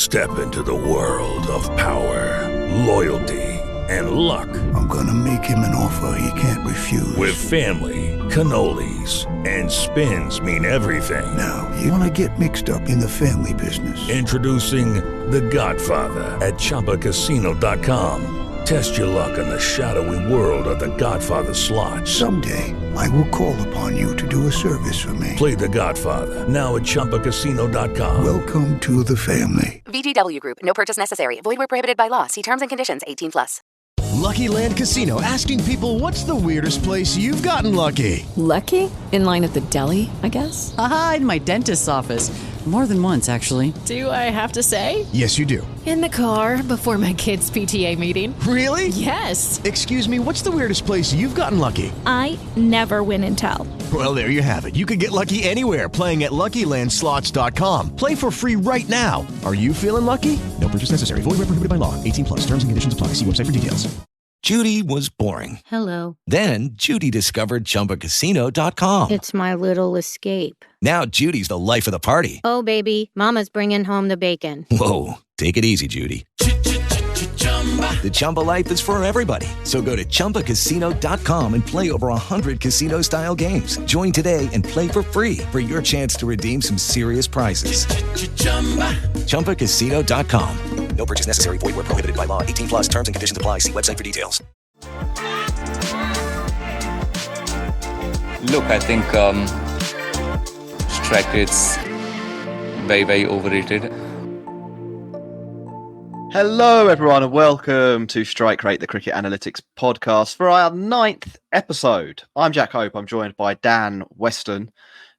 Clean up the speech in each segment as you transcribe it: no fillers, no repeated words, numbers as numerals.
Step into the world of power, loyalty, and luck. I'm gonna make him an offer he can't refuse. With family, cannolis, and spins mean everything. Now, you wanna get mixed up in the family business. Introducing The Godfather at ChepaukCasino.com. Test your luck in the shadowy world of The Godfather slot. Someday, I will call upon you to do a service for me. Play The Godfather, now at ChepaukCasino.com. Welcome to the family. VGW Group. No purchase necessary. Void where prohibited by law. See terms and conditions. 18+. Lucky Land Casino, asking people, what's the weirdest place you've gotten lucky? Lucky? In line at the deli, I guess? Aha, in my dentist's office. More than once, actually. Do I have to say? Yes, you do. In the car before my kids' PTA meeting. Really? Yes. Excuse me, what's the weirdest place you've gotten lucky? I never win and tell. Well, there you have it. You can get lucky anywhere, playing at LuckyLandSlots.com. Play for free right now. Are you feeling lucky? No purchase necessary. Void where prohibited by law. 18+. Terms and conditions apply. See website for details. Judy was boring. Hello. Then Judy discovered ChumbaCasino.com. It's my little escape. Now Judy's the life of the party. Oh, baby, mama's bringing home the bacon. Whoa, take it easy, Judy. The Chumba life is for everybody. So go to ChumbaCasino.com and play over 100 casino-style games. Join today and play for free for your chance to redeem some serious prizes. ChumbaCasino.com. No purchase necessary. Void where prohibited by law. 18+. Terms and conditions apply. See website for details. Look, I think strike rate's very, very overrated. Hello, everyone, and welcome to Strike Rate, the Cricket Analytics podcast, for our 9th episode. I'm Jack Hope. I'm joined by Dan Weston,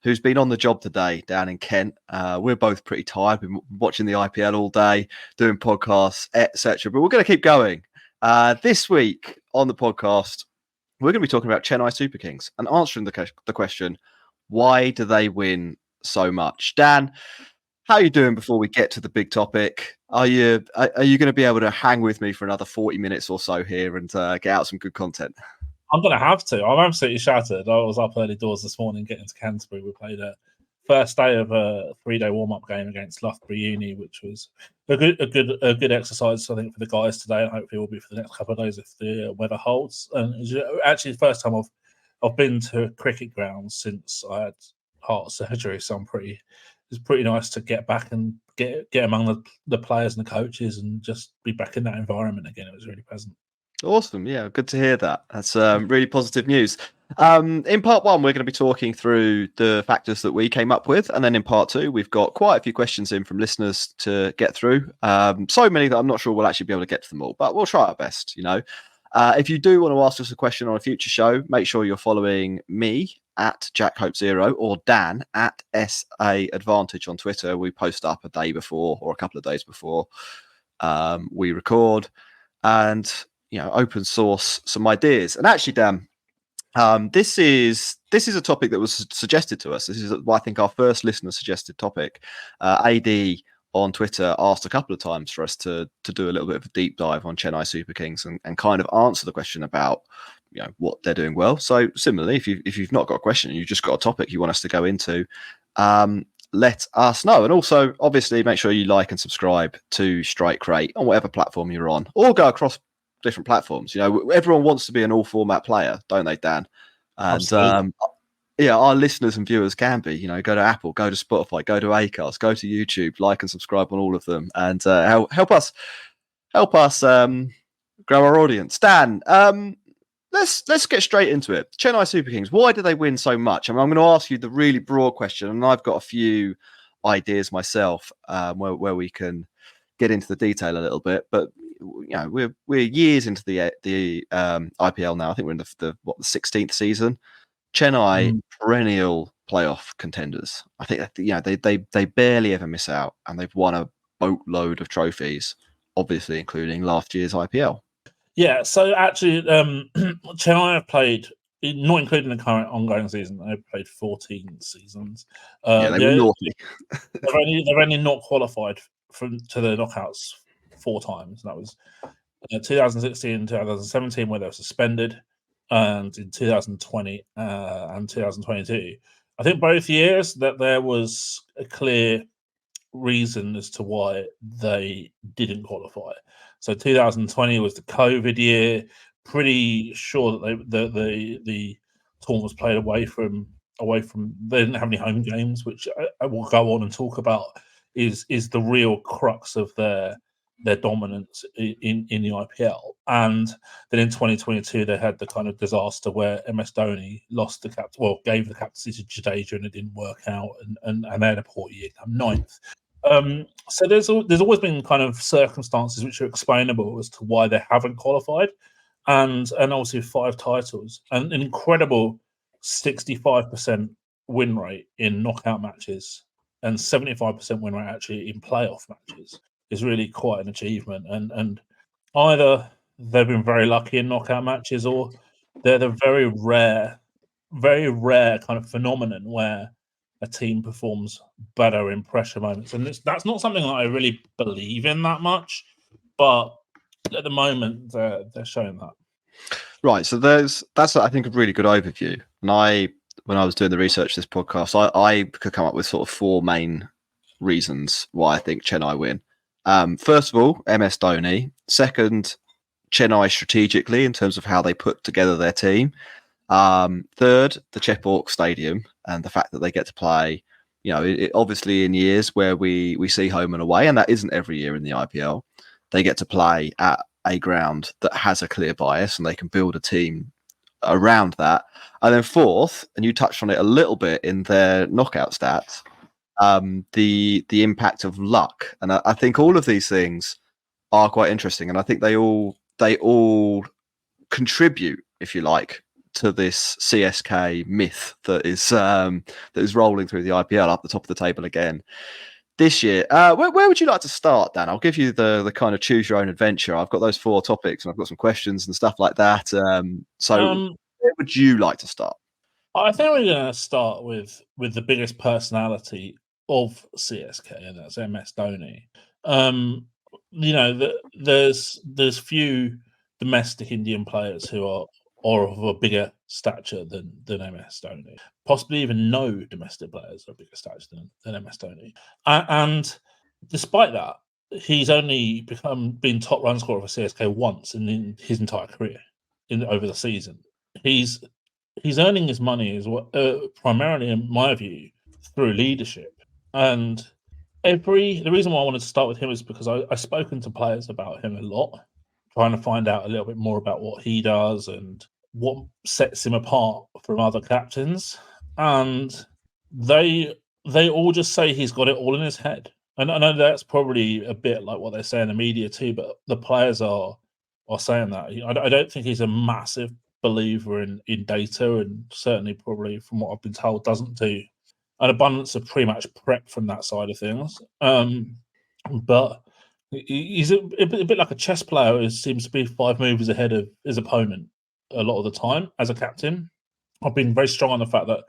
who's been on the job today down in Kent. We're both pretty tired. We've been watching the IPL all day, doing podcasts, etc. But we're going to keep going. This week on the podcast, we're going to be talking about Chennai Super Kings and answering the question, why do they win so much? Dan, how are you doing before we get to the big topic? Are you going to be able to hang with me for another 40 minutes or so here and get out some good content? I'm going to have to. I'm absolutely shattered. I was up early doors this morning getting to Canterbury. We played a first day of a 3-day warm-up game against Loughborough Uni, which was a good exercise, I think, for the guys today, and hopefully will be for the next couple of days if the weather holds. And it's actually the first time I've been to a cricket ground since I had heart surgery, so it's pretty nice to get back and get among the players and the coaches and just be back in that environment again. It was really pleasant. Awesome. Yeah, good to hear that. That's really positive news. In part one, we're going to be talking through the factors that we came up with. And then in part two, we've got quite a few questions in from listeners to get through. So many that I'm not sure we'll actually be able to get to them all, but we'll try our best, you know. If you do want to ask us a question on a future show, make sure you're following me at JackHope0 or Dan at SA Advantage on Twitter. We post up a day before or a couple of days before we record and, you know, open source some ideas. And actually, Dan, this is a topic that was suggested to us. This is, I think, our first listener suggested topic. AD on Twitter asked a couple of times for us to do a little bit of a deep dive on Chennai Super Kings and kind of answer the question about, you know, what they're doing well. So similarly, if you've not got a question, you've just got a topic you want us to go into, let us know. And also, obviously, make sure you like and subscribe to Strike Rate on whatever platform you're on, or go across different platforms. You know, everyone wants to be an all format player, don't they, Dan? And yeah, our listeners and viewers can be. You know, go to Apple, go to Spotify, go to Acast, go to YouTube, like and subscribe on all of them, and help us grow our audience. Dan, let's get straight into it. Chennai Super Kings, why do they win so much? I mean, I'm going to ask you the really broad question, and I've got a few ideas myself where we can get into the detail a little bit. But you know, we're years into the IPL now. I think we're in the 16th season. Chennai perennial playoff contenders. I think that, you know, they barely ever miss out, and they've won a boatload of trophies, obviously including last year's IPL. Yeah, so actually, Chennai have played, not including the current ongoing season, they've played 14 seasons. They were naughty. they've only not qualified to the knockouts 4 times. That was 2016 and 2017, where they were suspended, and in 2020 and 2022. I think both years that there was a clear reason as to why they didn't qualify. So 2020 was the COVID year. Pretty sure that the tournament was played away from. They didn't have any home games, which I will go on and talk about. Is the real crux of their dominance in the IPL. And then in 2022, they had the kind of disaster where MS Dhoni gave the captaincy to Jadeja and it didn't work out, and they had a poor year, come ninth. So there's always been kind of circumstances which are explainable as to why they haven't qualified, and obviously 5 titles and an incredible 65% win rate in knockout matches and 75% win rate actually in playoff matches is really quite an achievement. And either they've been very lucky in knockout matches, or they're the very rare kind of phenomenon where a team performs better in pressure moments. And that's not something that I really believe in that much, but at the moment they're showing that. Right. So that's I think a really good overview. And when I was doing the research for this podcast, I could come up with sort of 4 main reasons why I think Chennai win. First of all, MS Dhoni. Second, Chennai strategically in terms of how they put together their team. Third, the Chepauk Stadium and the fact that they get to play, obviously in years where we see home and away, and that isn't every year in the IPL, they get to play at a ground that has a clear bias and they can build a team around that. And then fourth, and you touched on it a little bit in their knockout stats, the impact of luck. And I think all of these things are quite interesting, and I think they all contribute, if you like, to this CSK myth that is rolling through the IPL up the top of the table again this year. Where would you like to start, Dan? I'll give you the kind of choose your own adventure. I've got those 4 topics and I've got some questions and stuff like that. Where would you like to start? I think we're going to start with the biggest personality of CSK, and that's MS Dhoni. There's few domestic Indian players who are of a bigger stature than MS Dhoni. Possibly even no domestic players of a bigger stature than MS Dhoni. And despite that, he's only been top run scorer for CSK once in his entire career over the season. He's earning his money primarily, in my view, through leadership. And the reason why I wanted to start with him is because I've spoken to players about him a lot, trying to find out a little bit more about what he does and what sets him apart from other captains. And they all just say he's got it all in his head. And I know that's probably a bit like what they say in the media too, but the players are saying that. I don't think he's a massive believer in data, and certainly probably from what I've been told doesn't do an abundance of pre-match prep from that side of things. But he's a bit like a chess player who seems to be 5 moves ahead of his opponent a lot of the time as a captain. I've been very strong on the fact that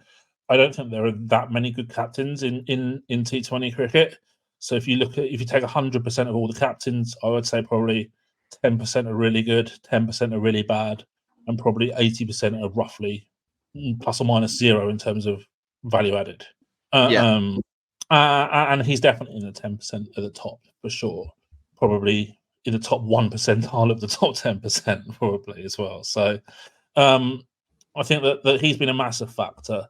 I don't think there are that many good captains in T20 cricket. So if you take 100% of all the captains, I would say probably 10% are really good, 10% are really bad, and probably 80% are roughly plus or minus 0 in terms of value added. And he's definitely in the 10% at the top for sure. Probably in the top 1 percentile of the top 10%, probably as well. So I think that he's been a massive factor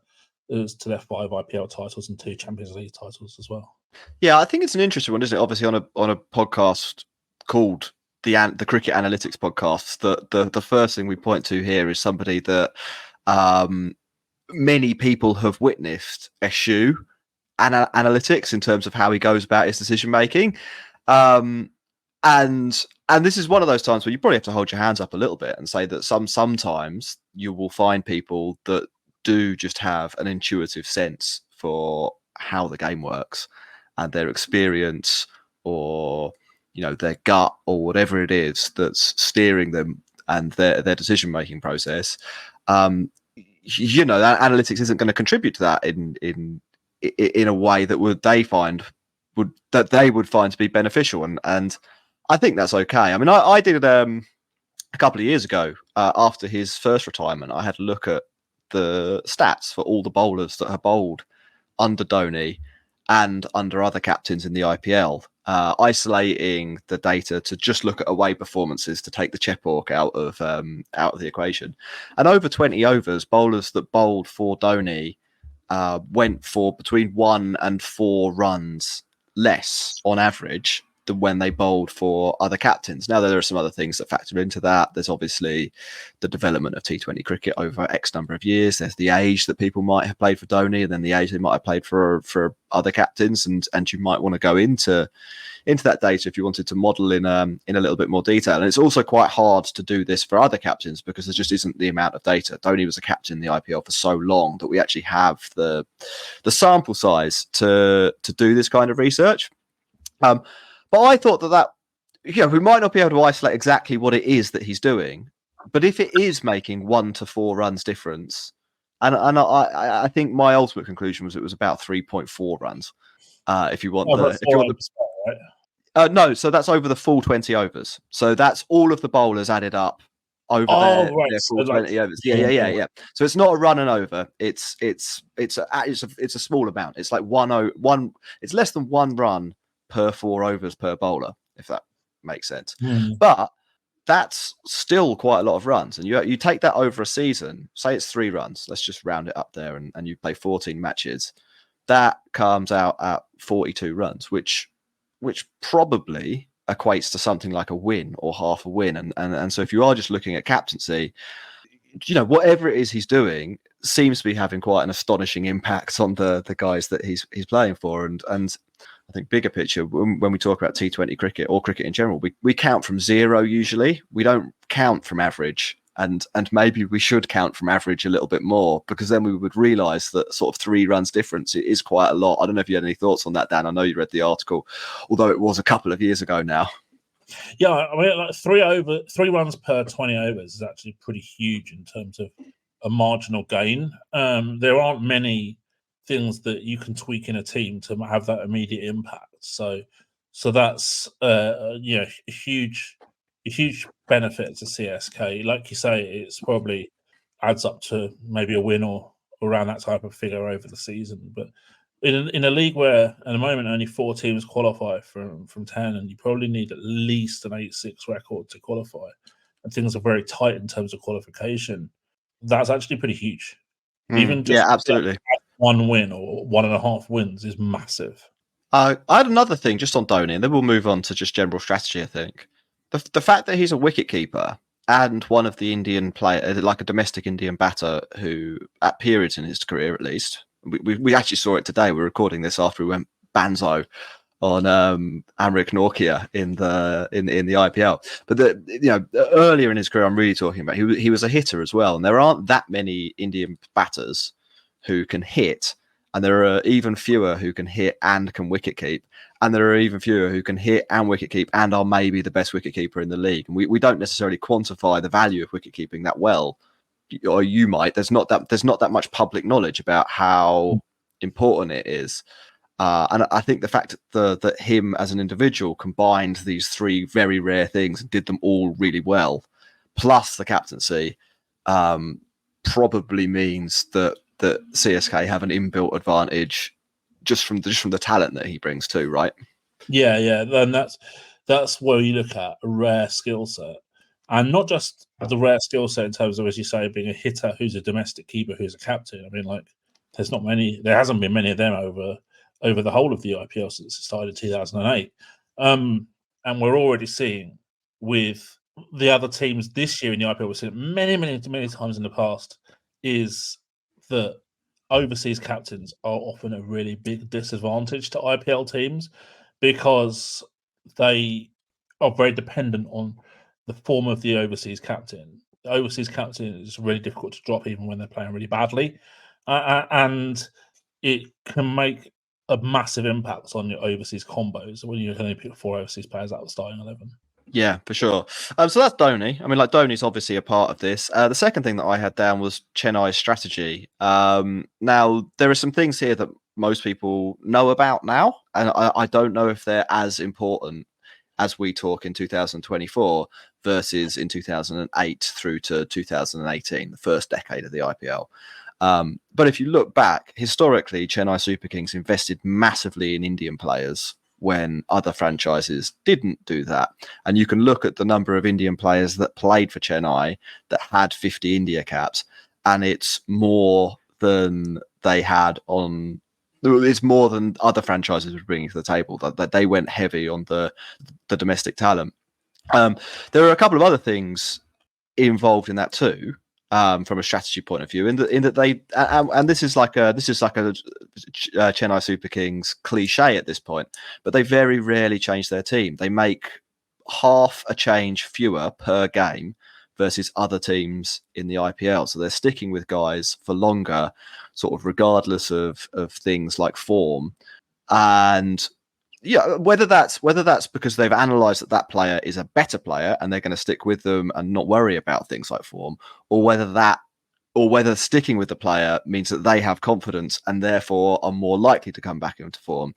as to their 5 IPL titles and 2 Champions League titles as well. Yeah, I think it's an interesting one, isn't it? Obviously, on a podcast called the Cricket Analytics Podcast, the first thing we point to here is somebody that many people have witnessed eschew analytics in terms of how he goes about his decision making, and this is one of those times where you probably have to hold your hands up a little bit and say that sometimes you will find people that do just have an intuitive sense for how the game works, and their experience or their gut or whatever it is that's steering them and their decision making process. That analytics isn't going to contribute to that in a way that they would find to be beneficial, and I think that's okay. I mean, I did a couple of years ago after his first retirement. I had a look at the stats for all the bowlers that have bowled under Dhoni, and under other captains in the IPL, isolating the data to just look at away performances to take the Chepauk out of the equation. And over 20 overs, bowlers that bowled for Dhoni went for between 1 and 4 runs less on average than when they bowled for other captains. Now, there are some other things that factor into that. There's obviously the development of T20 cricket over X number of years. There's the age that people might have played for Dhoni, and then the age they might have played for other captains, and you might want to go into that data if you wanted to model in a little bit more detail. And it's also quite hard to do this for other captains because there just isn't the amount of data. Dhoni was a captain in the IPL for so long that we actually have the sample size to do this kind of research. But I thought that we might not be able to isolate exactly what it is that he's doing, but if it is making 1 to 4 runs difference, and I think my ultimate conclusion was it was about 3.4 runs. If you want no, so that's over the full 20 overs. So that's all of the bowlers added up over their full 20 overs. Yeah. So it's not a run and over. It's a small amount. It's like one. It's less than 1 run per 4 overs per bowler, if that makes sense. But that's still quite a lot of runs. And you take that over a season, say it's 3 runs, let's just round it up there, and you play 14 matches. That comes out at 42 runs, which probably equates to something like a win or half a win. And so if you are just looking at captaincy, whatever it is he's doing seems to be having quite an astonishing impact on the guys that he's playing for. And I think bigger picture, when we talk about T20 cricket or cricket in general, we count from 0 usually. We don't count from average. And maybe we should count from average a little bit more, because then we would realise that sort of 3 runs difference is quite a lot. I don't know if you had any thoughts on that, Dan. I know you read the article, although it was a couple of years ago now. Yeah, I mean, like 3 runs per 20 overs is actually pretty huge in terms of a marginal gain. There aren't many things that you can tweak in a team to have that immediate impact. So that's a huge benefit to CSK. Like you say, it's probably adds up to maybe a win or around that type of figure over the season. But in a league where at the moment only 4 teams qualify from 10, and you probably need at least an 8-6 record to qualify, and things are very tight in terms of qualification, that's actually pretty huge. Even just absolutely 1 win or 1.5 wins is massive. I had another thing just on Dhoni, and then we'll move on to just general strategy. I think the fact that he's a wicketkeeper and one of the Indian players, like a domestic Indian batter, who at periods in his career at least, we actually saw it today. We're recording this after we went banzo on Amrik Norkia in the IPL. But earlier in his career, I'm really talking about he was a hitter as well, and there aren't that many Indian batters who can hit, and there are even fewer who can hit and can wicketkeep, and there are even fewer who can hit and wicketkeep and are maybe the best wicketkeeper in the league. And we don't necessarily quantify the value of wicketkeeping that well, or you might. There's not that much public knowledge about how important it is. And I think the fact that him as an individual combined these 3 very rare things and did them all really well, plus the captaincy, probably means that CSK have an inbuilt advantage just from the talent that he brings too, right? Yeah. Then that's where you look at a rare skill set, and not just the rare skill set in terms of, as you say, being a hitter who's a domestic keeper who's a captain. I mean, like there hasn't been many of them over the whole of the IPL since it started in 2008. And we're already seeing with the other teams this year in the IPL, we've seen it many, many, many times in the past, is that overseas captains are often a really big disadvantage to IPL teams because they are very dependent on the form of the overseas captain. The overseas captain is really difficult to drop even when they're playing really badly. And it can make a massive impact on your overseas combos when you can only pick 4 overseas players out of the starting 11. Yeah, for sure. So that's Dhoni. I mean, like, Dhoni's obviously a part of this. The second thing that I had down was Chennai's strategy. Now, there are some things here that most people know about now, and I don't know if they're as important as we talk in 2024 versus in 2008 through to 2018, the first decade of the IPL. But if you look back, historically, Chennai Super Kings invested massively in Indian players when other franchises didn't do that. And you can look at the number of Indian players that played for Chennai that had 50 India caps, and it's more than they had on... It's more than other franchises were bringing to the table, that they went heavy on the domestic talent. There are a couple of other things involved in that too, from a strategy point of view, in that they and this is like a Chennai Super Kings cliche at this point, but they very rarely change their team. They make half a change fewer per game versus other teams in the IPL. So they're sticking with guys for longer, sort of regardless of things like form. And yeah, whether that's because they've analysed that player is a better player and they're going to stick with them and not worry about things like form, or whether sticking with the player means that they have confidence and therefore are more likely to come back into form,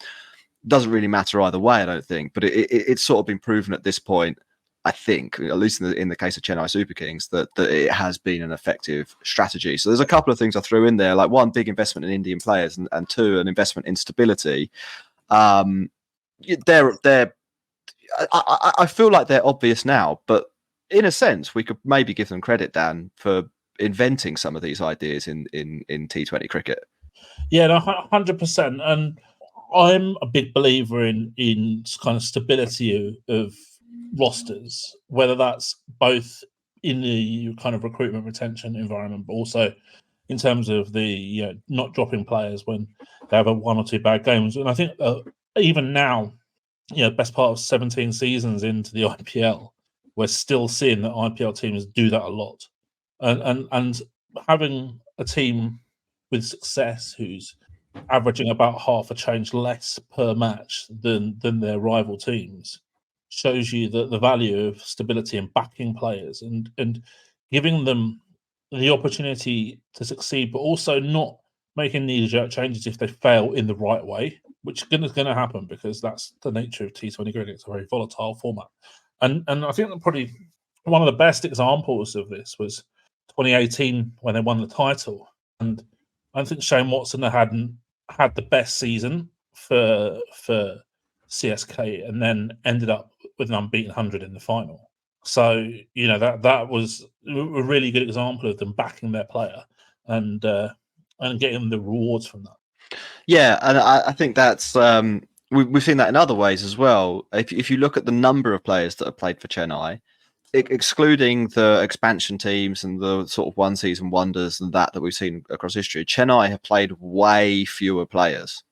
doesn't really matter either way, I don't think. But it's sort of been proven at this point, I think, at least in the case of Chennai Super Kings, that it has been an effective strategy. So there's a couple of things I threw in there, like one, big investment in Indian players, and two, an investment in stability. I feel like they're obvious now, but in a sense, we could maybe give them credit, Dan, for inventing some of these ideas in T20 cricket. Yeah, no, 100%. And I'm a big believer in kind of stability of rosters, whether that's both in the kind of recruitment retention environment, but also in terms of the not dropping players when they have one or two bad games. And I think even now, best part of 17 seasons into the IPL, we're still seeing that IPL teams do that a lot. And having a team with success who's averaging about half a change less per match than their rival teams shows you the value of stability and backing players and giving them the opportunity to succeed, but also not making knee-jerk changes if they fail in the right way, which is going to happen because that's the nature of T20 cricket. It's a very volatile format. And I think that probably one of the best examples of this was 2018 when they won the title. And I think Shane Watson hadn't had the best season for CSK and then ended up with an unbeaten 100 in the final. So, that was a really good example of them backing their player and getting the rewards from that. Yeah, and I think that's we've seen that in other ways as well. If you look at the number of players that have played for Chennai, excluding the expansion teams and the sort of one-season wonders and that we've seen across history, Chennai have played way fewer players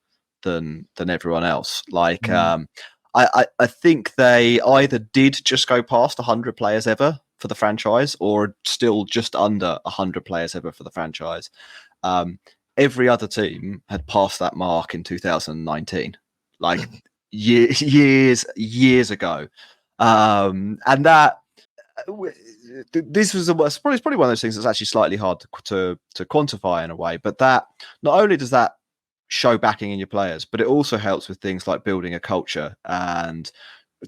than everyone else. Like, I think they either did just go past 100 players ever for the franchise, or still just under 100 players ever for the franchise. Every other team had passed that mark in 2019, like years ago. And that this was probably one of those things that's actually slightly hard to quantify in a way. But that not only does that show backing in your players, but it also helps with things like building a culture and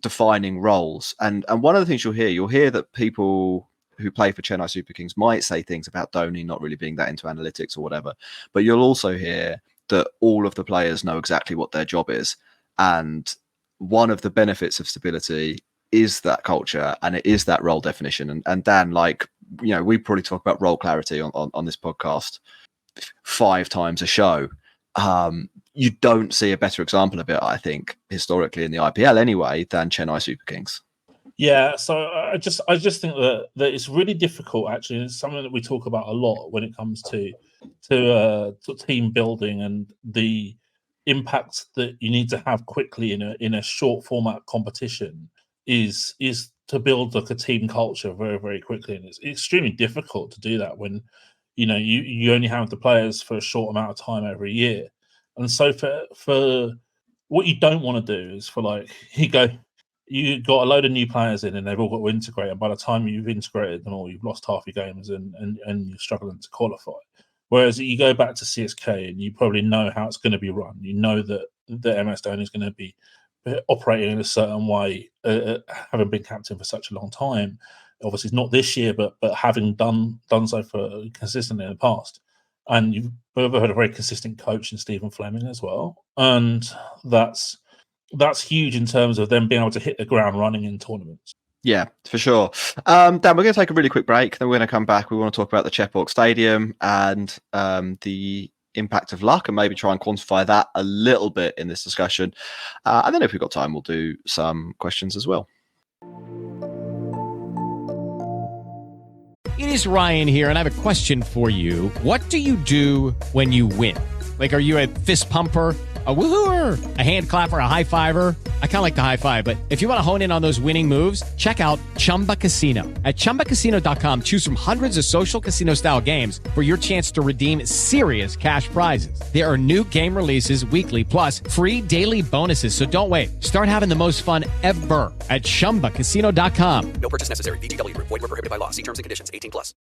defining roles. And one of the things you'll hear that people who play for Chennai Super Kings might say things about Dhoni not really being that into analytics or whatever, but you'll also hear that all of the players know exactly what their job is. And one of the benefits of stability is that culture, and it is that role definition. And Dan, we probably talk about role clarity on this podcast 5 times a show. You don't see a better example of it, I think, historically in the IPL anyway, than Chennai Super Kings. Yeah, so I just think that it's really difficult. Actually, it's something that we talk about a lot when it comes to team building and the impact that you need to have quickly in a short format competition is to build like a team culture very, very quickly, and it's extremely difficult to do that when you only have the players for a short amount of time every year. And so for what you don't want to do is you got a load of new players in and they've all got to integrate, and by the time you've integrated them all, you've lost half your games and you're struggling to qualify. Whereas you go back to CSK and you probably know how it's going to be run. You know that MS Dhoni is going to be operating in a certain way, having been captain for such a long time. Obviously, not this year, but having done so for consistently in the past. and you've both had a very consistent coach in Stephen Fleming as well, and that's huge in terms of them being able to hit the ground running in tournaments. Yeah, for sure. Dan, we're going to take a really quick break. Then we're going to come back. We want to talk about the Chepauk Stadium and the impact of luck and maybe try and quantify that a little bit in this discussion. And then if we've got time, we'll do some questions as well. It is Ryan here, and I have a question for you. What do you do when you win? Like, are you a fist pumper, a woohooer, a hand clapper, a high fiver? I kind of like the high five, but if you want to hone in on those winning moves, check out Chumba Casino. At ChumbaCasino.com, choose from hundreds of social casino-style games for your chance to redeem serious cash prizes. There are new game releases weekly, plus free daily bonuses, so don't wait. Start having the most fun ever at ChumbaCasino.com. No purchase necessary. VGW. Void where prohibited by law. See terms and conditions. 18+.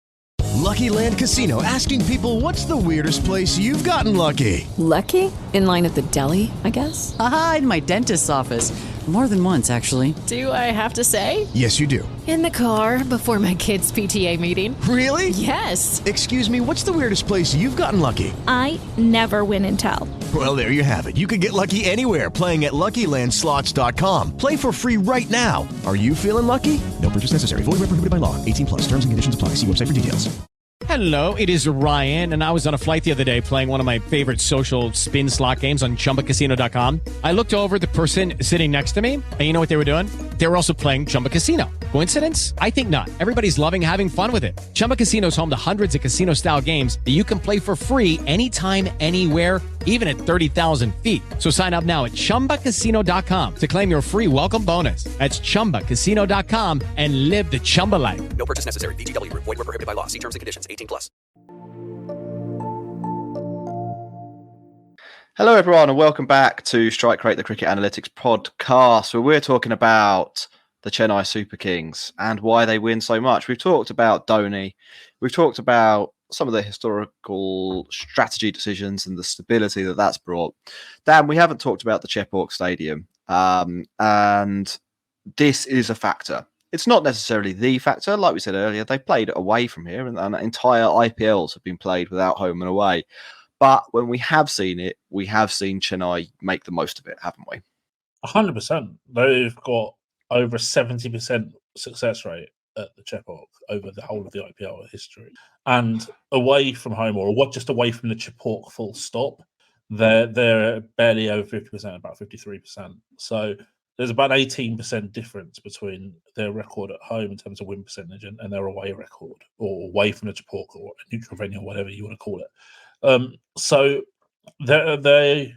Lucky Land Casino, asking people, what's the weirdest place you've gotten lucky? Lucky? In line at the deli, I guess? Aha, in my dentist's office. More than once, actually. Do I have to say? Yes, you do. In the car before my kids' PTA meeting. Really? Yes. Excuse me, what's the weirdest place you've gotten lucky? I never win and tell. Well, there you have it. You can get lucky anywhere, playing at LuckyLandSlots.com. Play for free right now. Are you feeling lucky? No purchase necessary. Void where prohibited by law. 18+. Terms and conditions apply. See website for details. Hello, it is Ryan, and I was on a flight the other day playing one of my favorite social spin slot games on ChumbaCasino.com. I looked over at the person sitting next to me, and you know what they were doing? They were also playing Chumba Casino. Coincidence? I think not. Everybody's loving having fun with it. Chumba Casino is home to hundreds of casino-style games that you can play for free anytime, anywhere, even at 30,000 feet. So sign up now at ChumbaCasino.com to claim your free welcome bonus. That's ChumbaCasino.com and live the Chumba life. No purchase necessary. VGW. Void where prohibited by law. See terms and conditions. 18+. Hello, everyone, and welcome back to Strike Rate, the Cricket Analytics podcast, where we're talking about the Chennai Super Kings and why they win so much. We've talked about Dhoni. We've talked about some of the historical strategy decisions and the stability that that's brought. Dan, we haven't talked about the Chepauk Stadium, and this is a factor. It's not necessarily the factor. Like we said earlier, they played away from here, and entire IPLs have been played without home and away. But when we have seen it, we have seen Chennai make the most of it, haven't we? 100%. They've got over 70% success rate at the Chepauk over the whole of the IPL history. And away from home, or what, just away from the Chepauk full stop, they're barely over 50%, about 53%. So there's about 18% difference between their record at home in terms of win percentage and their away record, or away from the Chepauk, or a neutral venue, or whatever you want to call it. So they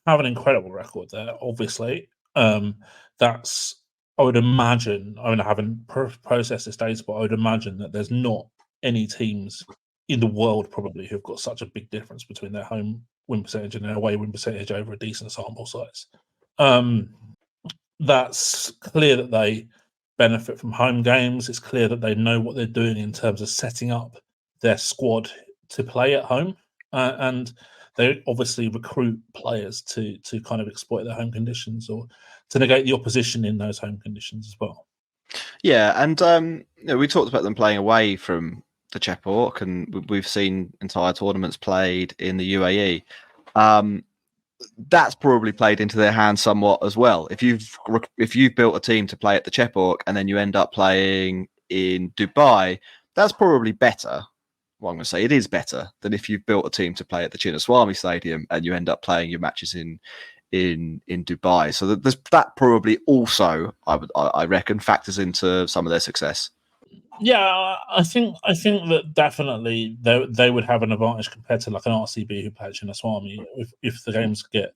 have an incredible record there, obviously. That's, I would imagine, I haven't processed this data, but I would imagine that there's not any teams in the world probably who've got such a big difference between their home win percentage and their away win percentage over a decent sample size. That's clear that they benefit from home games. It's clear that they know what they're doing in terms of setting up their squad to play at home. And they obviously recruit players to kind of exploit their home conditions or to negate the opposition in those home conditions as well. Yeah, and we talked about them playing away from the Chepauk, and we've seen entire tournaments played in the UAE. That's probably played into their hands somewhat as well. If you've built a team to play at the Chepauk and then you end up playing in Dubai, that's probably better. Well, I'm going to say it is better than if you've built a team to play at the Chinnaswamy Stadium and you end up playing your matches in Dubai. So that probably also, I reckon, factors into some of their success. Yeah, I think that definitely they would have an advantage compared to like an RCB who play at Chinnaswamy if the games get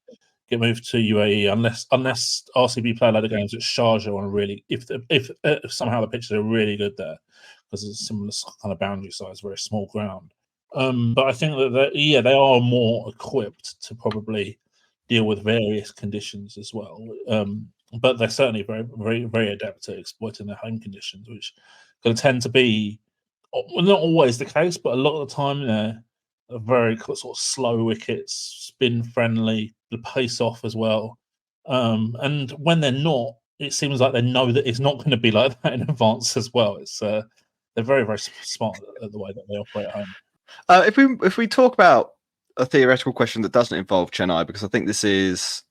moved to UAE, unless RCB play a lot of games at Sharjah on a really if somehow the pitches are really good there, because it's a similar kind of boundary size, very small ground. But I think that they are more equipped to probably deal with various conditions as well. But they're certainly very, very, very adept at exploiting their home conditions, which going to tend to be not always the case, but a lot of the time they're very sort of slow wickets, spin friendly, the pace off as well. And when they're not, it seems like they know that it's not going to be like that in advance as well. It's they're very, very smart at the way that they operate at home. If we talk about a theoretical question that doesn't involve Chennai, because I think this is,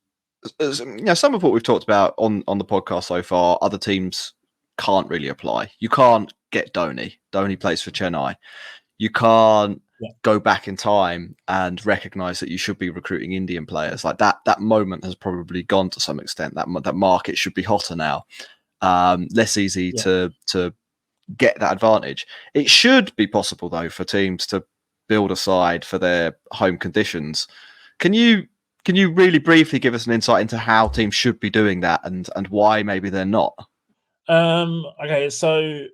some of what we've talked about on the podcast so far, other teams can't really apply. You can't get Dhoni. Dhoni plays for Chennai. You can't go back in time and recognize that you should be recruiting Indian players. Like that moment has probably gone to some extent. That market should be hotter now. Less easy to get that advantage. It should be possible though for teams to build a side for their home conditions. Can you really briefly give us an insight into how teams should be doing that and why maybe they're not? Okay, so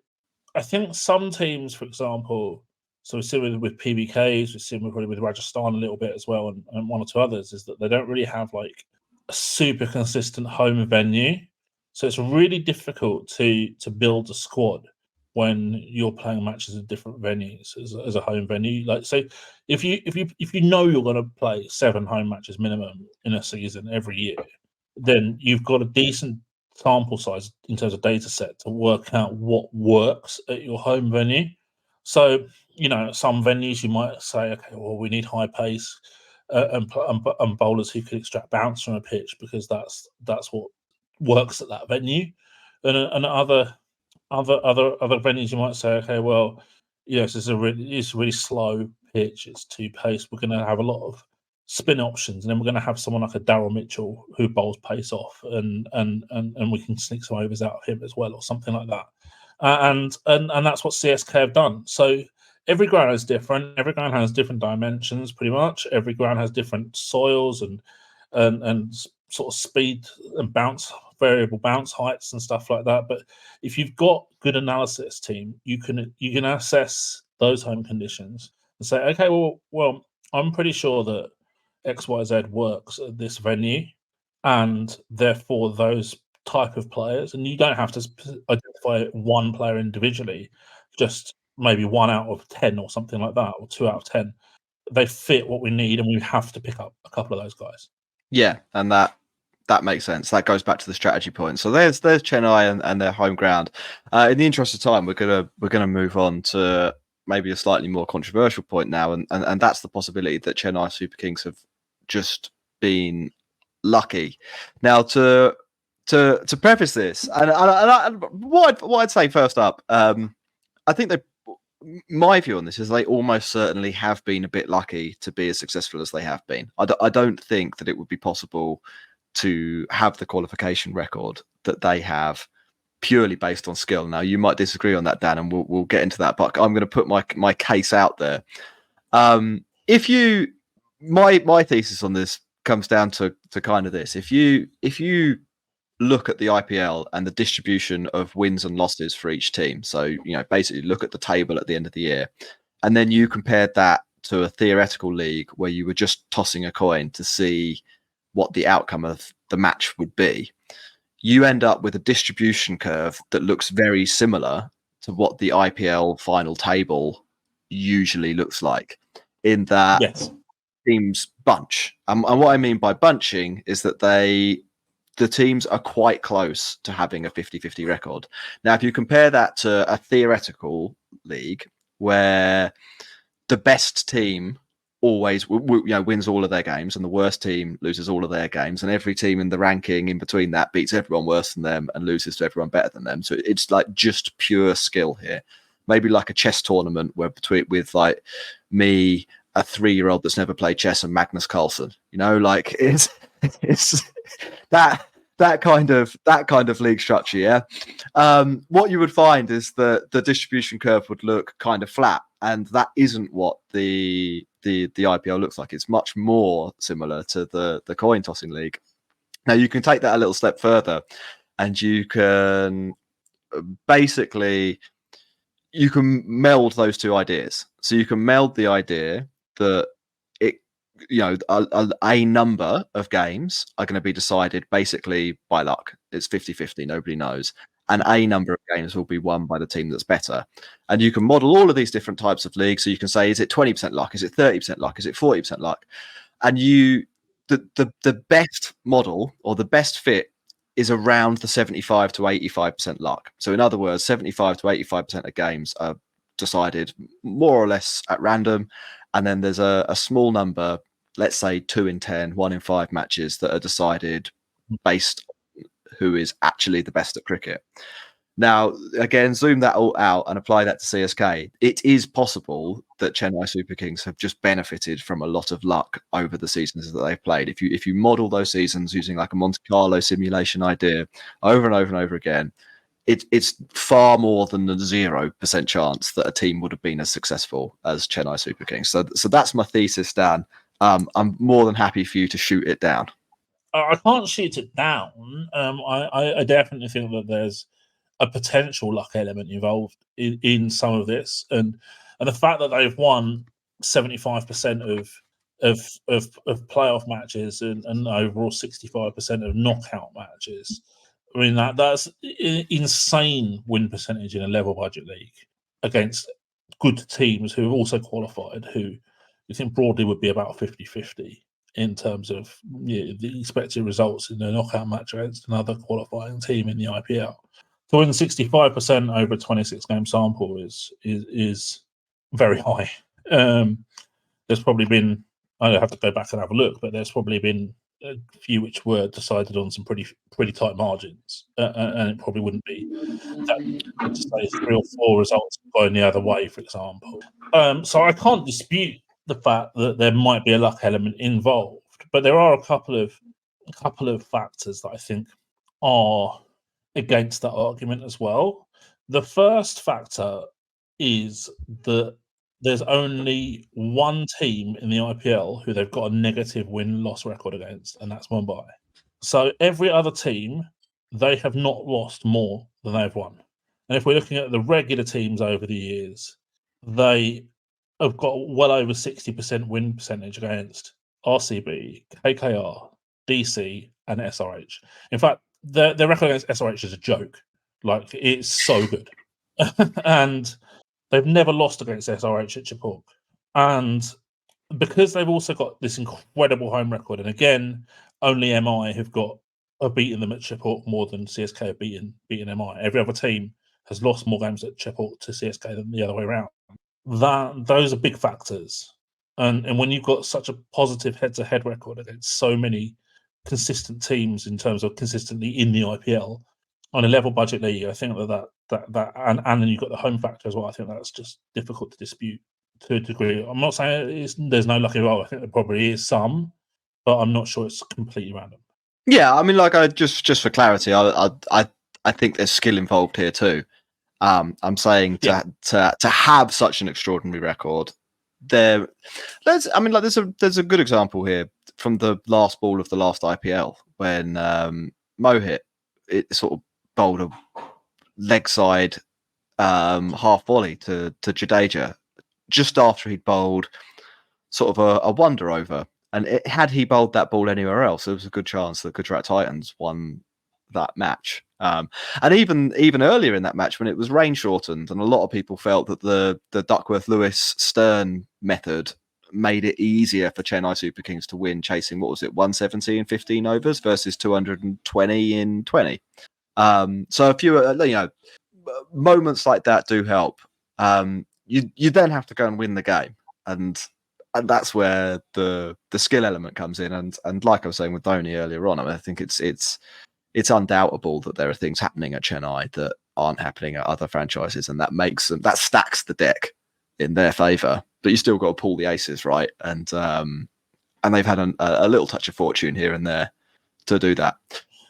I think some teams, for example, so we've seen with PBKs, we've seen probably with Rajasthan a little bit as well, and one or two others, is that they don't really have like a super consistent home venue. So it's really difficult to build a squad when you're playing matches at different venues as a home venue. Like, so if you know you're going to play 7 home matches minimum in a season every year, then you've got a decent sample size in terms of data set to work out what works at your home venue. So, some venues you might say, okay, well, we need high pace and bowlers who can extract bounce from a pitch because that's what works at that venue. And other venues you might say, okay, well, yes, it's really slow pitch, it's 2 pace. We're going to have a lot of spin options, and then we're going to have someone like a Daryl Mitchell who bowls pace off, and we can sneak some overs out of him as well, or something like that. And that's what CSK have done. So every ground is different. Every ground has different dimensions, pretty much. Every ground has different soils and sort of speed and variable bounce heights and stuff like that. But if you've got good analysis team, you can assess those home conditions and say, okay, well, I'm pretty sure that XYZ works at this venue, and therefore those type of players, and you don't have to identify one player individually, just maybe 1 out of 10 or something like that, or 2 out of 10. They fit what we need, and we have to pick up a couple of those guys. Yeah, and that makes sense. That goes back to the strategy point. So there's Chennai and their home ground. In the interest of time, we're gonna move on to maybe a slightly more controversial point now, and that's the possibility that Chennai Super Kings have just been lucky. Now, to preface this, and what I'd say first up, I think my view on this is they almost certainly have been a bit lucky to be as successful as they have been. I don't think that it would be possible to have the qualification record that they have purely based on skill. Now, you might disagree on that, Dan, and we'll get into that, but I'm going to put my case out there. My thesis on this comes down to kind of this: if you look at the IPL and the distribution of wins and losses for each team, so basically look at the table at the end of the year, and then you compared that to a theoretical league where you were just tossing a coin to see what the outcome of the match would be, you end up with a distribution curve that looks very similar to what the IPL final table usually looks like, in that teams bunch. And what I mean by bunching is that the teams are quite close to having a 50-50 record. Now, if you compare that to a theoretical league where the best team always wins all of their games and the worst team loses all of their games, and every team in the ranking in between that beats everyone worse than them and loses to everyone better than them. So it's like just pure skill here. Maybe like a chess tournament with like me, a 3-year-old that's never played chess, and Magnus Carlsen. Like it's that kind of league structure. Yeah. What you would find is that the distribution curve would look kind of flat, and that isn't what the IPL looks like. It's much more similar to the coin tossing league. Now, you can take that a little step further, and you can basically meld those two ideas. So you can meld the idea that a number of games are going to be decided basically by luck. It's 50-50, nobody knows. And a number of games will be won by the team that's better. And you can model all of these different types of leagues. So you can say, is it 20% luck? Is it 30% luck? Is it 40% luck? And the best model or the best fit is around the 75 to 85% luck. So in other words, 75 to 85% of games are decided more or less at random, and then there's a small number, let's say 2 in 10, 1 in 5 matches that are decided based on who is actually the best at cricket. Now, again, zoom that all out and apply that to CSK. It is possible that Chennai Super Kings have just benefited from a lot of luck over the seasons that they've played. If you model those seasons using like a Monte Carlo simulation idea over and over and over again, it's far more than the 0% chance that a team would have been as successful as Chennai Super Kings. So that's my thesis, Dan. I'm more than happy for you to shoot it down. I can't shoot it down. I definitely think that there's a potential luck element involved in some of this, and the fact that they've won 75% of playoff matches and overall 65% of knockout matches. I mean that's insane win percentage in a level budget league against good teams who have also qualified, who you think broadly would be about 50-50 in terms of the expected results in a knockout match against another qualifying team in the IPL. To win 65% over a 26-game sample is very high. There's probably been, I have to go back and have a look, but there's probably been a few which were decided on some pretty tight margins, and it probably wouldn't be that good to say 3 or 4 results going the other way, for example. So I can't dispute the fact that there might be a luck element involved, but there are a couple of factors that I think are against that argument as well. The first factor is that there's only one team in the IPL who they've got a negative win-loss record against, and that's Mumbai. So every other team, they have not lost more than they've won. And if we're looking at the regular teams over the years, they have got well over 60% win percentage against RCB, KKR, DC, and SRH. In fact, their record against SRH is a joke. Like, it's so good. And they've never lost against SRH at Chepauk. And because they've also got this incredible home record, and again, only MI have beaten them at Chepauk more than CSK have beaten MI. Every other team has lost more games at Chepauk to CSK than the other way around. Those are big factors. And when you've got such a positive head-to-head record against so many consistent teams in terms of consistently in the IPL on a level budget league, I think that and then you've got the home factor as well. I think that's just difficult to dispute to a degree. I'm not saying there's no luck involved. I think there probably is some, but I'm not sure it's completely random. Yeah, I mean, like, just for clarity, I think there's skill involved here too. I'm saying to have such an extraordinary record, there's a good example here from the last ball of the last IPL when Mohit sort of bowled a leg side half volley to Jadeja just after he'd bowled sort of a wonder over, and had he bowled that ball anywhere else, there was a good chance that Gujarat Titans won that match. And even earlier in that match, when it was rain shortened, and a lot of people felt that the Duckworth-Lewis Stern method made it easier for Chennai Super Kings to win, chasing 170 in 15 overs versus 220 in 20. So a few moments like that do help. You then have to go and win the game, and that's where the skill element comes in. And like I was saying with Dhoni earlier on, I mean, I think it's undoubtable that there are things happening at Chennai that aren't happening at other franchises, and that stacks the deck in their favour. But you still got to pull the aces, right? And they've had a little touch of fortune here and there to do that.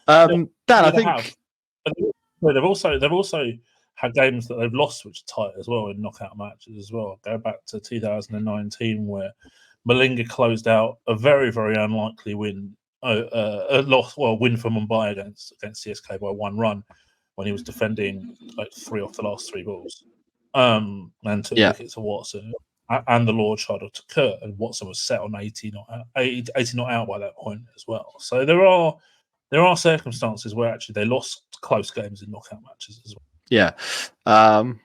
Dan, I think they've also had games that they've lost which are tight as well in knockout matches as well. Go back to 2019 where Malinga closed out a very, very unlikely win. Win for Mumbai against CSK by 1 run when he was defending like 3 off the last 3 balls, and took wickets to Watson and the Lord shot to Kurt, and Watson was set on 80 not out by that point as well. So there are circumstances where actually they lost close games in knockout matches as well. Yeah,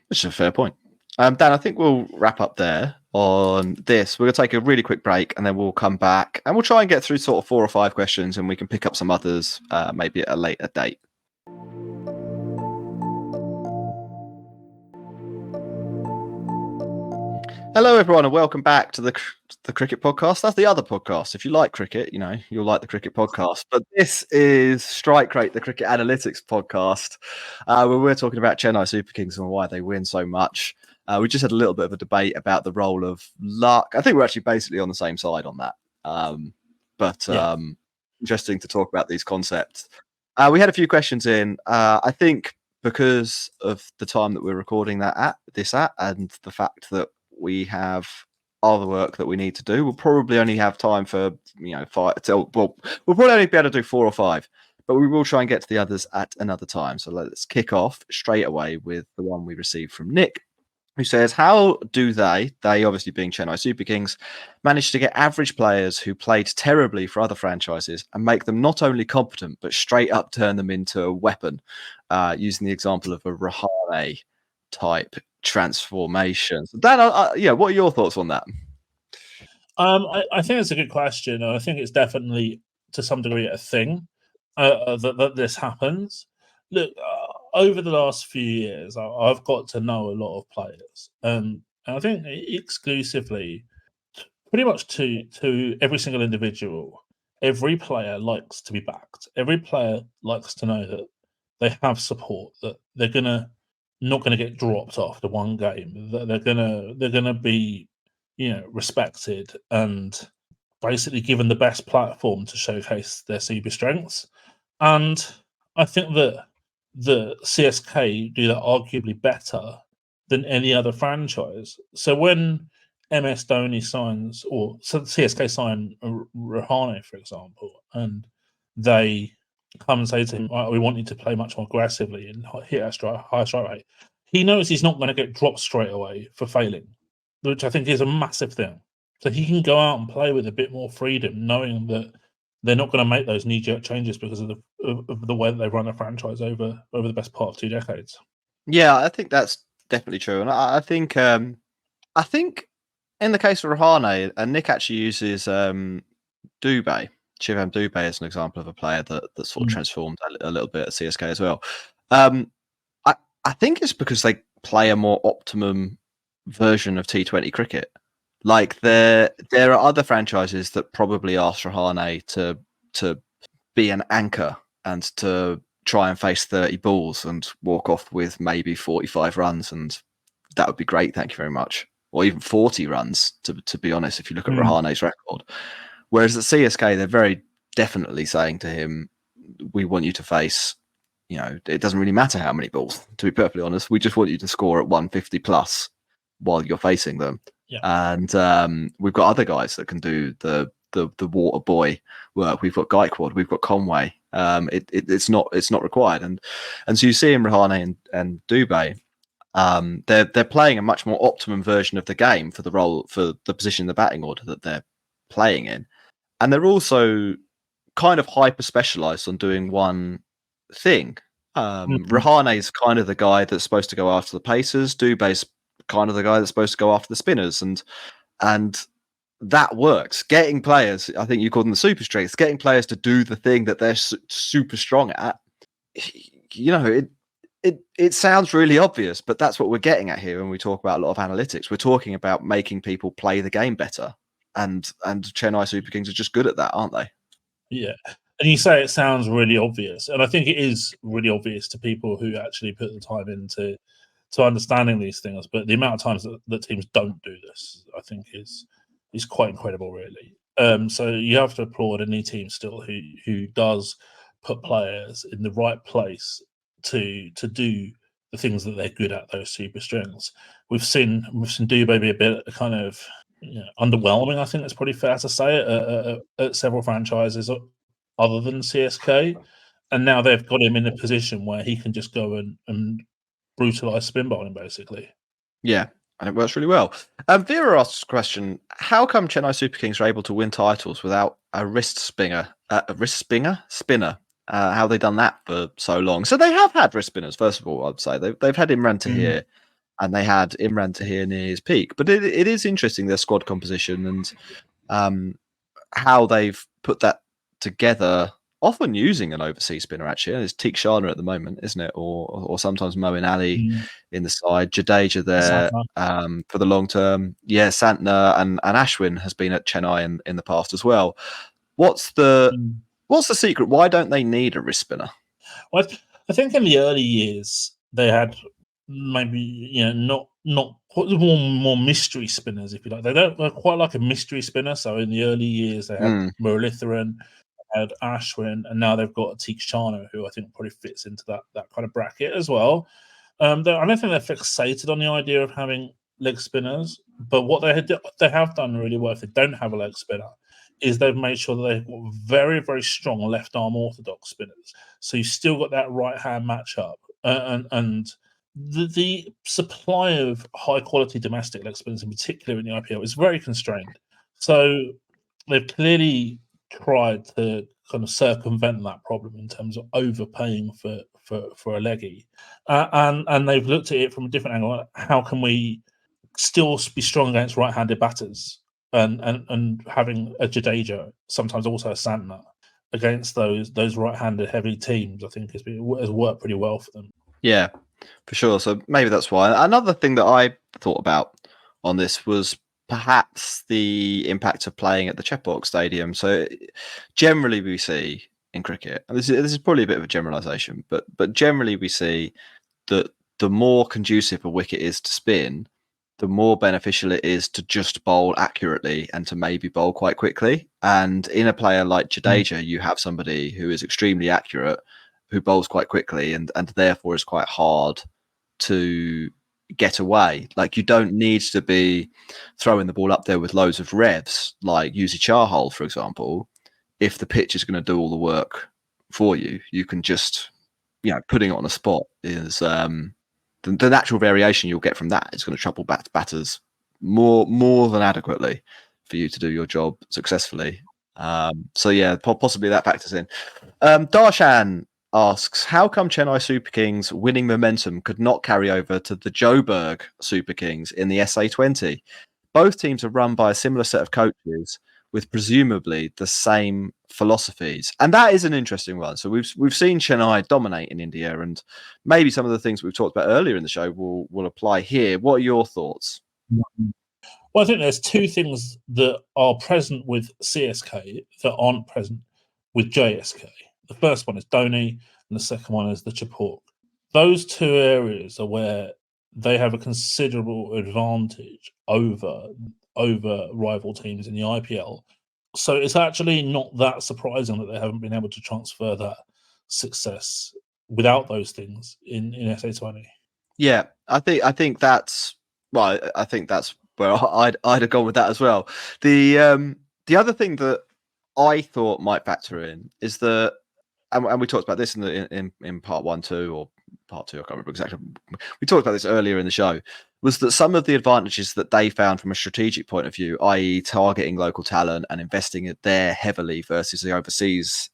which is a fair point. Dan, I think we'll wrap up there on this. We're going to take a really quick break, and then we'll come back and we'll try and get through sort of 4 or 5 questions, and we can pick up some others maybe at a later date. Hello, everyone, and welcome back to the Cricket Podcast. That's the other podcast. If you like cricket, you'll like the Cricket Podcast. But this is Strike Rate, the Cricket Analytics Podcast, where we're talking about Chennai Super Kings and why they win so much. We just had a little bit of a debate about the role of luck. I think we're actually basically on the same side on that. Interesting to talk about these concepts. We had a few questions in. I think because of the time that we're recording this at, and the fact that we have other work that we need to do, we'll probably only have time for 5. We'll probably only be able to do 4 or 5, but we will try and get to the others at another time. So let's kick off straight away with the one we received from Nick, who says, how do they obviously being Chennai Super Kings, manage to get average players who played terribly for other franchises and make them not only competent, but straight up turn them into a weapon, using the example of a Rahane type transformation? So Dan, what are your thoughts on that? I think it's a good question. I think it's definitely, to some degree, a thing that this happens. Look, over the last few years, I've got to know a lot of players, and I think exclusively, pretty much to every single individual, every player likes to be backed. Every player likes to know that they have support, that they're not gonna get dropped after one game, that they're gonna be, respected and basically given the best platform to showcase their super strengths. And I think that the CSK do that arguably better than any other franchise. So when MS Dhoni signs, or so CSK sign Rahane, for example, and they come and say to him, we want you to play much more aggressively and hit a high strike rate, he knows he's not going to get dropped straight away for failing, which I think is a massive thing. So he can go out and play with a bit more freedom, knowing that they're not going to make those knee-jerk changes because of the way that they run a franchise over the best part of 2 decades. Yeah, I think that's definitely true, and I think in the case of Rahane, and Nick actually uses Shivam Dubé as an example of a player that sort of transformed a little bit at CSK as well. I think it's because they play a more optimum version of T20 cricket. Like there are other franchises that probably ask Rahane to be an anchor and to try and face 30 balls and walk off with maybe 45 runs, and that would be great, thank you very much. Or even 40 runs, to be honest, if you look at Rahane's record. Whereas at CSK, they're very definitely saying to him, we want you to face, it doesn't really matter how many balls, to be perfectly honest. We just want you to score at 150 plus while you're facing them. Yeah. And we've got other guys that can do the water boy work. We've got Gaikwad, we've got Conway. It's not required. And so you see in Rahane and Dubé, they're playing a much more optimum version of the game for the position in the batting order that they're playing in. And they're also kind of hyper specialized on doing one thing. Rahane's kind of the guy that's supposed to go after the pacers. Dubé's kind of the guy that's supposed to go after the spinners, and that works. Getting players, I think you call them the super strengths, getting players to do the thing that they're super strong at. It sounds really obvious, but that's what we're getting at here when we talk about a lot of analytics. We're talking about making people play the game better, and Chennai Super Kings are just good at that, aren't they? Yeah. And you say it sounds really obvious, and I think it is really obvious to people who actually put the time into understanding these things. But the amount of times that teams don't do this, I think, is quite incredible, really. So you have to applaud any team still who does put players in the right place to do the things that they're good at, those super strengths. We've seen Dubé be a bit kind of underwhelming, I think it's pretty fair to say, at several franchises other than CSK. And now they've got him in a position where he can just go and brutalize spin bowling, basically. Yeah, and it works really well. Vera asks a question: how come Chennai Super Kings are able to win titles without a wrist spinner? How have they done that for so long? So they have had wrist spinners, first of all, I'd say. They've had Imran Tahir, and they had Imran Tahir near his peak. But it is interesting, their squad composition and how they've put that together often using an overseas spinner, actually. It's Tikshana at the moment, isn't it? Or sometimes Moeen Ali in the side. Jadeja there for the long term. Yeah, Santner and Ashwin has been at Chennai in the past as well. What's the secret? Why don't they need a wrist spinner? Well, I think in the early years they had maybe not more mystery spinners, if you like. They're quite like a mystery spinner. So in the early years they had Muralitharan, had Ashwin, and now they've got Tikshana, who I think probably fits into that kind of bracket as well. I don't think they're fixated on the idea of having leg spinners, but what they have done really well, if they don't have a leg spinner, is they've made sure that they've got very, very strong left arm orthodox spinners. So you've still got that right hand matchup, and the supply of high quality domestic leg spinners, in particular in the IPL, is very constrained. So they've clearly tried to kind of circumvent that problem in terms of overpaying for a leggy, and they've looked at it from a different angle. How can we still be strong against right-handed batters, and having a Jadeja, sometimes also a Santner, against those right-handed heavy teams, I think has worked pretty well for them. Yeah, for sure. So maybe that's why. Another thing that I thought about on this was perhaps the impact of playing at the Chepauk Stadium. So generally we see in cricket, and this is probably a bit of a generalisation, but generally we see that the more conducive a wicket is to spin, the more beneficial it is to just bowl accurately and to maybe bowl quite quickly. And in a player like Jadeja, you have somebody who is extremely accurate, who bowls quite quickly, and therefore is quite hard to get away. Like, you don't need to be throwing the ball up there with loads of revs, like Yuzi Chahal, for example. If the pitch is going to do all the work for you, you can just, putting it on a spot is the natural variation you'll get from that is going to trouble batters more than adequately for you to do your job successfully. So yeah, possibly that factors in. Darshan asks, how come Chennai Super Kings winning momentum could not carry over to the Joburg Super Kings in the SA20? Both teams are run by a similar set of coaches with presumably the same philosophies. And that is an interesting one. So we've seen Chennai dominate in India, and maybe some of the things we've talked about earlier in the show will apply here. What are your thoughts? Well, I think there's two things that are present with CSK that aren't present with JSK. The first one is Dhoni, and the second one is the Chepauk. Those two areas are where they have a considerable advantage over rival teams in the IPL. So it's actually not that surprising that they haven't been able to transfer that success without those things in SA20. Yeah, I think that's where I'd have gone with that as well. The other thing that I thought might factor in is that, and we talked about this in part 1, 2, or part 2, I can't remember exactly. We talked about this earlier in the show, was that some of the advantages that they found from a strategic point of view, i.e. targeting local talent and investing it there heavily versus the overseas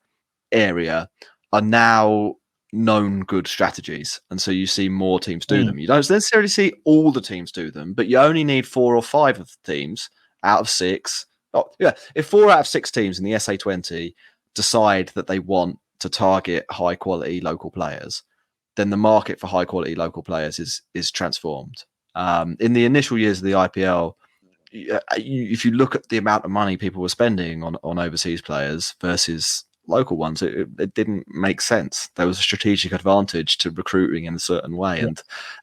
area, are now known good strategies. And so you see more teams do them. You don't necessarily see all the teams do them, but you only need 4 or 5 of the teams out of 6. Oh, yeah, if 4 out of 6 teams in the SA20 decide that they want to target high quality local players, then the market for high quality local players is transformed. In the initial years of the IPL, if you look at the amount of money people were spending on overseas players versus local ones, it didn't make sense. There was a strategic advantage to recruiting in a certain way,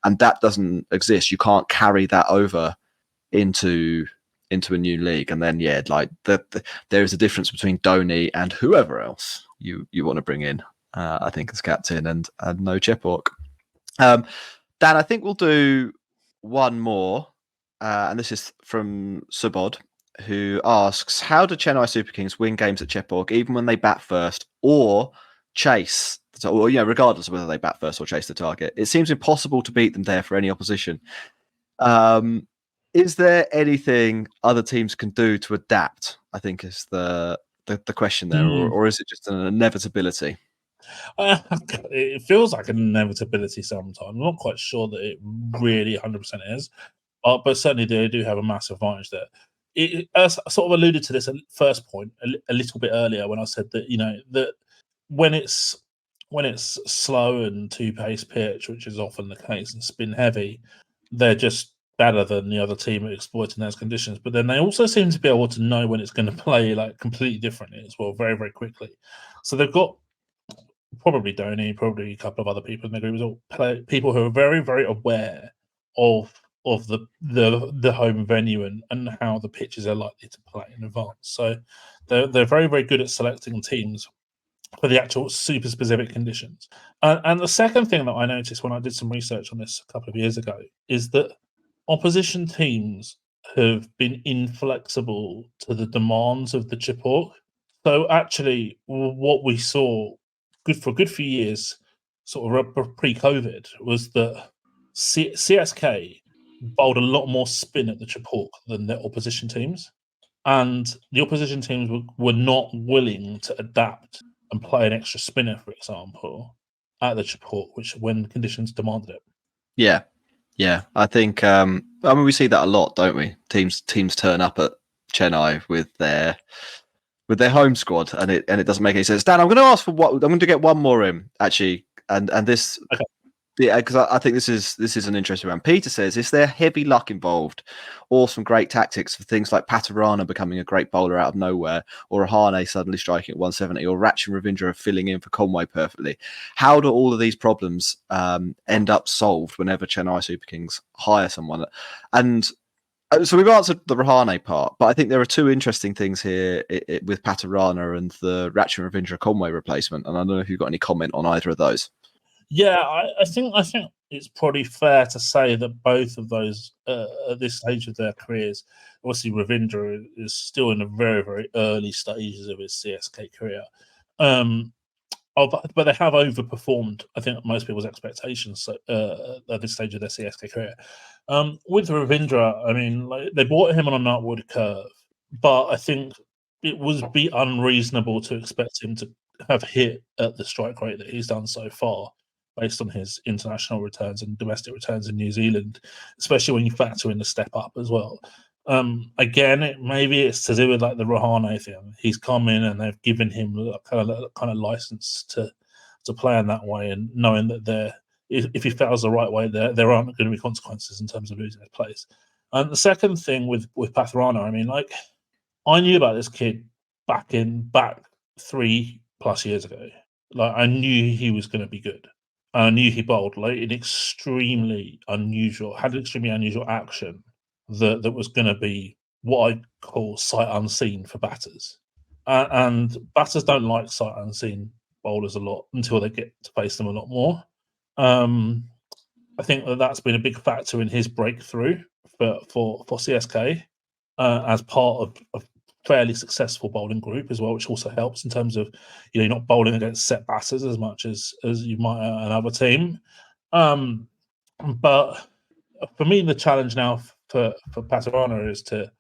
and that doesn't exist. You can't carry that over into a new league. And then there is a difference between Dhoni and whoever else you want to bring in, I think, as captain, and no Chepauk. Dan, I think we'll do one more, and this is from Subod, who asks, how do Chennai Super Kings win games at Chepauk even when they bat first or chase, or regardless of whether they bat first or chase the target? It seems impossible to beat them there for any opposition. Is there anything other teams can do to adapt, I think, is the question there, or is it just an inevitability? It feels like an inevitability sometimes. I'm not quite sure that it really 100% is, but certainly they do have a massive advantage there. I sort of alluded to this first point a little bit earlier when I said that, that when it's slow and two-pace pitch, which is often the case, and spin heavy, they're just better than the other team at exploiting those conditions. But then they also seem to be able to know when it's going to play like completely differently as well, very, very quickly. So they've got probably Dhoni, probably a couple of other people in the group as well, people who are very, very aware of the home venue and how the pitches are likely to play in advance. So they're very, very good at selecting teams for the actual super specific conditions. And the second thing that I noticed when I did some research on this a couple of years ago is that opposition teams have been inflexible to the demands of the Chepauk. So actually, what we saw for a good few years, sort of pre-COVID, was that CSK bowled a lot more spin at the Chepauk than their opposition teams. And the opposition teams were not willing to adapt and play an extra spinner, for example, at the Chepauk, which when conditions demanded it. Yeah. I think we see that a lot, don't we? Teams turn up at Chennai with their home squad, and it doesn't make any sense. Dan, I'm going to ask for what I'm going to get one more in actually, and this. Okay. Yeah, because I think this is an interesting one. Peter says, is there heavy luck involved or some great tactics for things like Patarana becoming a great bowler out of nowhere, or Rahane suddenly striking at 170, or Ratch and Ravindra filling in for Conway perfectly? How do all of these problems end up solved whenever Chennai Super Kings hire someone? And so we've answered the Rahane part, but I think there are two interesting things here with Patarana and the Ratch and Ravindra Conway replacement. And I don't know if you've got any comment on either of those. Yeah, I think it's probably fair to say that both of those at this stage of their careers, obviously Ravindra is still in the very, very early stages of his CSK career, but they have overperformed, I think, most people's expectations at this stage of their CSK career. With Ravindra, I mean, they bought him on an upward curve, but I think it would be unreasonable to expect him to have hit at the strike rate that he's done so far, based on his international returns and domestic returns in New Zealand, especially when you factor in the step up as well. Again, maybe it's to do with like the Rahane thing. He's come in and they've given him kind of license to play in that way, and knowing that if he fails the right way, there aren't going to be consequences in terms of losing his place. And the second thing with Patharana, I mean, like, I knew about this kid back 3+ years ago. Like, I knew he was going to be good. I knew he bowled like an extremely unusual action that was going to be what I call sight unseen for batters. And batters don't like sight unseen bowlers a lot until they get to face them a lot more. I think that's been a big factor in his breakthrough for CSK as part of a fairly successful bowling group as well, which also helps in terms of, you're not bowling against set batters as much as you might at another team. But for me, the challenge now for Patarana is to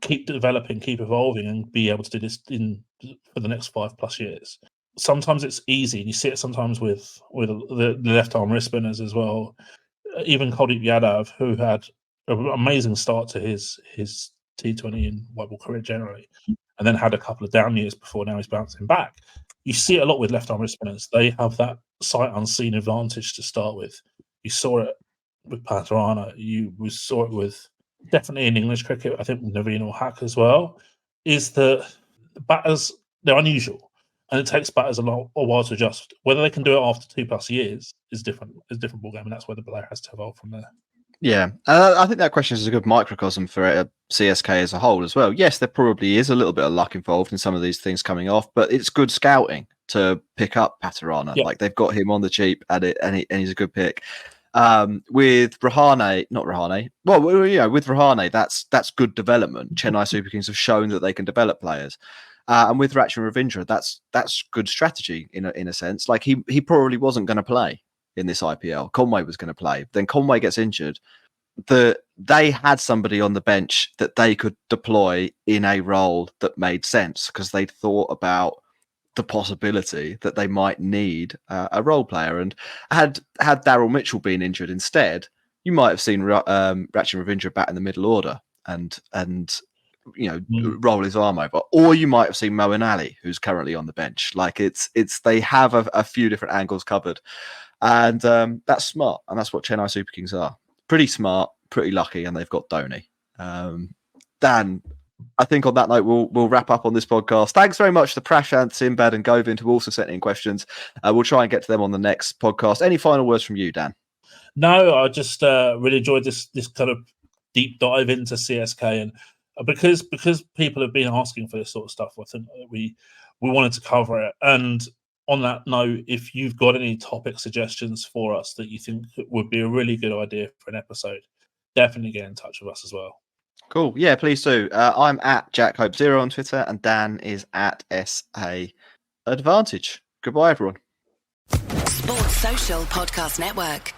keep developing, keep evolving, and be able to do this for the next 5+ years. Sometimes it's easy, and you see it sometimes with the left arm wrist spinners as well. Even Kuldeep Yadav, who had an amazing start to his T20 and white ball career generally, and then had a couple of down years before now he's bouncing back. You see it a lot with left arm wrist spinners. They have that sight unseen advantage to start with. You saw it with Patarana. We saw it with, definitely in English cricket, I think Naveen or Hack as well, is that batters, they're unusual, and it takes batters a while to adjust. Whether they can do it after 2+ years is different ballgame, and that's where the player has to evolve from there. Yeah, I think that question is a good microcosm for CSK as a whole as well. Yes, there probably is a little bit of luck involved in some of these things coming off, but it's good scouting to pick up Patarana. Yeah. Like, they've got him on the cheap at it, and he's a good pick. With Rahane, with Rahane, that's good development. Chennai Super Kings have shown that they can develop players. And with Ratch and Ravindra, that's good strategy in a sense. Like, he probably wasn't going to play in this IPL. Conway was going to play. Then Conway gets injured. They had somebody on the bench that they could deploy in a role that made sense, because they'd thought about the possibility that they might need a role player. And had Daryl Mitchell been injured instead, you might have seen Ratch and Ravindra bat in the middle order, and roll his arm over. Or you might have seen Moeen Ali, who's currently on the bench. Like it's they have a few different angles covered, and that's smart, and that's what Chennai Super Kings are. Pretty smart, pretty lucky, and they've got Dhoni. Dan, I think on that note, we'll wrap up on this podcast. Thanks very much to Prashant, Sinbad, and Govind, who also sent in questions. We'll try and get to them on the next podcast. Any final words from you, Dan? No, I just really enjoyed this kind of deep dive into CSK, and because people have been asking for this sort of stuff, I think we wanted to cover it. And on that note, if you've got any topic suggestions for us that you think would be a really good idea for an episode, definitely get in touch with us as well. Cool. Yeah, please do. I'm at JackHope0 on Twitter, and Dan is at SA Advantage. Goodbye, everyone. Sports Social Podcast Network.